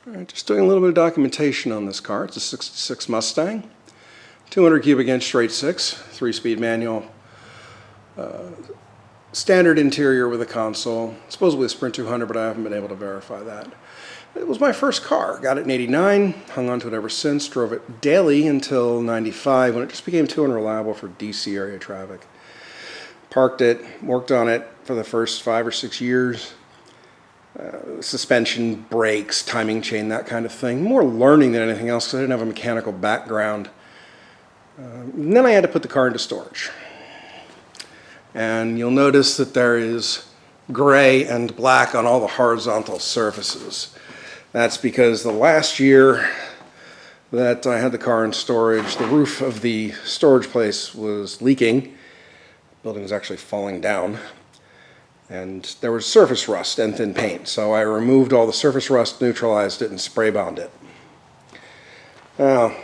Alright, just doing a little bit of documentation on this car. It's a 66 Mustang, 200 cubic inch straight six, 3-speed manual, standard interior with a console, supposedly a Sprint 200, but I haven't been able to verify that. It was my first car. Got it in '89, hung on to it ever since, drove it daily until '95 when it just became too unreliable for DC area traffic. Parked it, worked on it for the first 5 or 6 years. Suspension, brakes, timing chain, that kind of thing. More learning than anything else because I didn't have a mechanical background. And then I had to put the car into storage. And you'll notice that there is gray and black on all the horizontal surfaces. That's because the last year that I had the car in storage, the roof of the storage place was leaking. The building was actually falling down. And there was surface rust and thin paint. So I removed all the surface rust, neutralized it, and spray bombed it. Now,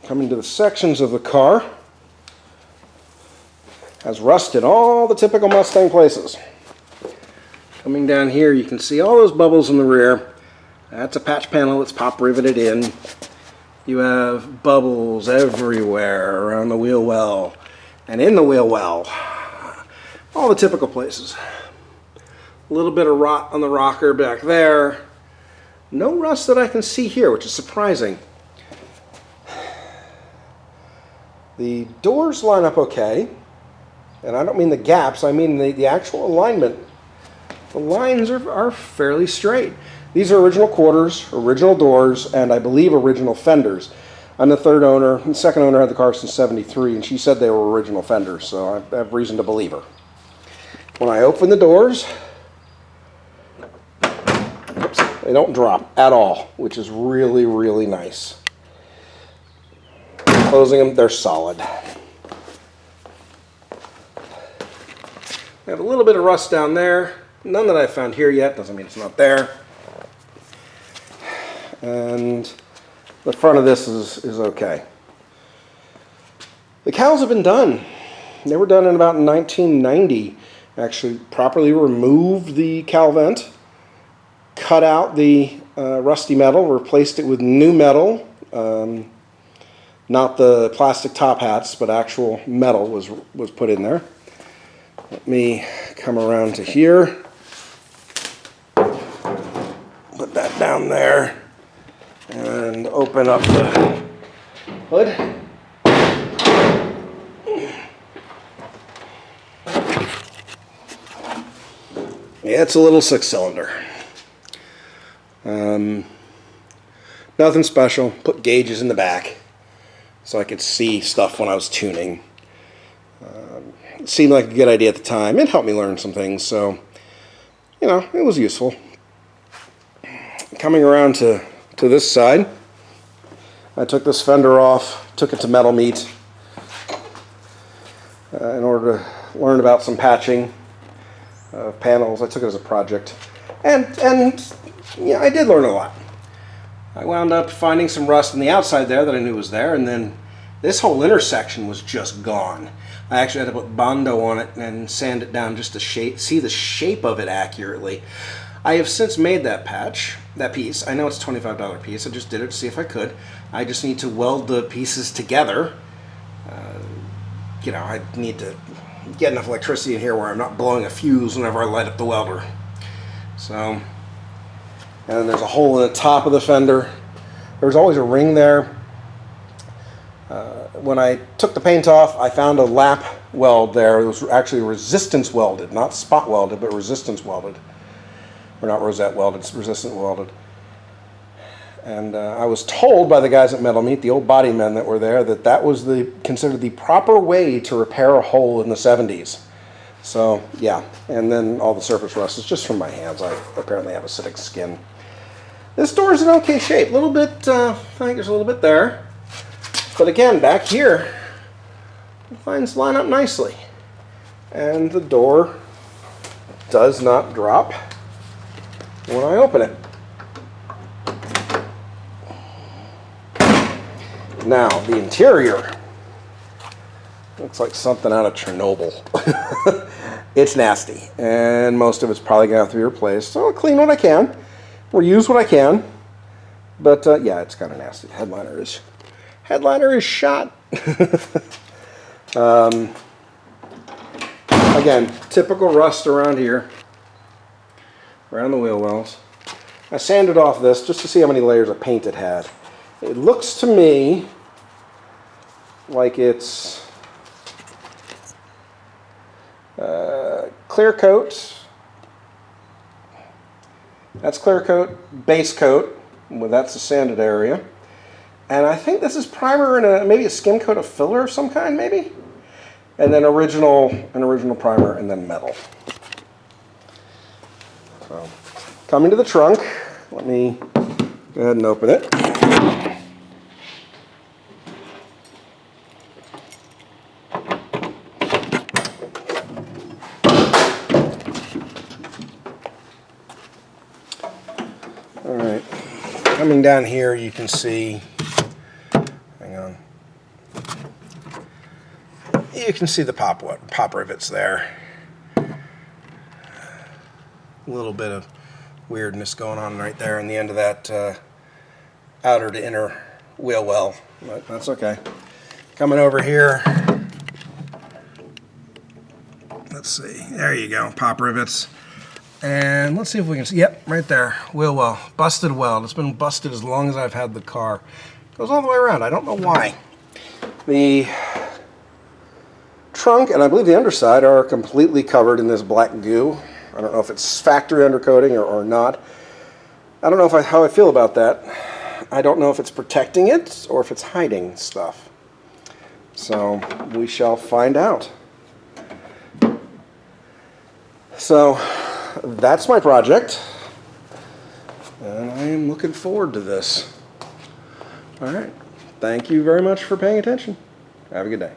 coming to the sections of the car, has rust in all the typical Mustang places. Coming down here, you can see all those bubbles in the rear. That's a patch panel that's pop riveted in. You have bubbles everywhere around the wheel well and in the wheel well. All the typical places. A little bit of rot on the rocker back there. No rust that I can see here, which is surprising. The doors line up okay. And I don't mean the gaps, I mean the actual alignment. The lines are fairly straight. These are original quarters, original doors, and I believe original fenders. I'm the third owner. The second owner had the car since '73, and she said they were original fenders, so I have reason to believe her. When I open the doors, they don't drop at all, which is really, really nice. Closing them, they're solid. I have a little bit of rust down there. None that I've found here yet. Doesn't mean it's not there. And the front of this is okay. The cowls have been done. They were done in about 1990. Actually, properly removed the cowl vent, cut out the rusty metal, replaced it with new metal. Not the plastic top hats, but actual metal was put in there. Let me come around to here. Put that down there and open up the hood. Yeah, it's a little 6-cylinder. Nothing special. Put gauges in the back so I could see stuff when I was tuning. It seemed like a good idea at the time. It helped me learn some things, so, you know, it was useful. Coming around to this side, I took this fender off, took it to Metal Meet in order to learn about some patching of panels. I took it as a project, and yeah, I did learn a lot. I wound up finding some rust on the outside there that I knew was there, and then this whole intersection was just gone. I actually had to put Bondo on it and sand it down just to see the shape of it accurately. I have since made that piece. I know it's a $25 piece. I just did it to see if I could. I just need to weld the pieces together. You know, I need to get enough electricity in here where I'm not blowing a fuse whenever I light up the welder. So, and then there's a hole in the top of the fender. There's always a ring there. When I took the paint off, I found a lap weld there. It was actually resistance welded, not spot welded, but resistance welded. Or not rosette welded, it's resistant welded. And I was told by the guys at Metal Meet, the old body men that were there, that that was considered the proper way to repair a hole in the 70s. So, yeah. And then all the surface rust is just from my hands. I apparently have acidic skin. This door is in okay shape. A little bit, I think there's a little bit there. But again, back here, the lines line up nicely. And the door does not drop when I open it. Now, the interior looks like something out of Chernobyl. It's nasty, and most of it's probably going to have to be replaced. So I'll clean what I can, reuse what I can, But yeah, it's kind of nasty. Headliner is shot. Again, typical rust around here, around the wheel wells. I sanded off this just to see how many layers of paint it had. It looks to me like it's clear coat. That's clear coat, base coat. Well, that's the sanded area. And I think this is primer and maybe a skim coat of filler of some kind, maybe. And then an original primer, and then metal. So, coming to the trunk. Let me go ahead and open it. All right. Coming down here, you can see. Hang on. You can see the pop rivets there. A little bit of weirdness going on right there in the end of that outer to inner wheel well, but that's okay. Coming over here, let's see, there you go, pop rivets. And let's see if we can see, yep, right there, wheel well, busted weld. It's been busted as long as I've had the car. Goes all the way around, I don't know why. The trunk and I believe the underside are completely covered in this black goo. I don't know if it's factory undercoating or not. I don't know how I feel about that. I don't know if it's protecting it or if it's hiding stuff. So we shall find out. So that's my project. And I am looking forward to this. All right. Thank you very much for paying attention. Have a good day.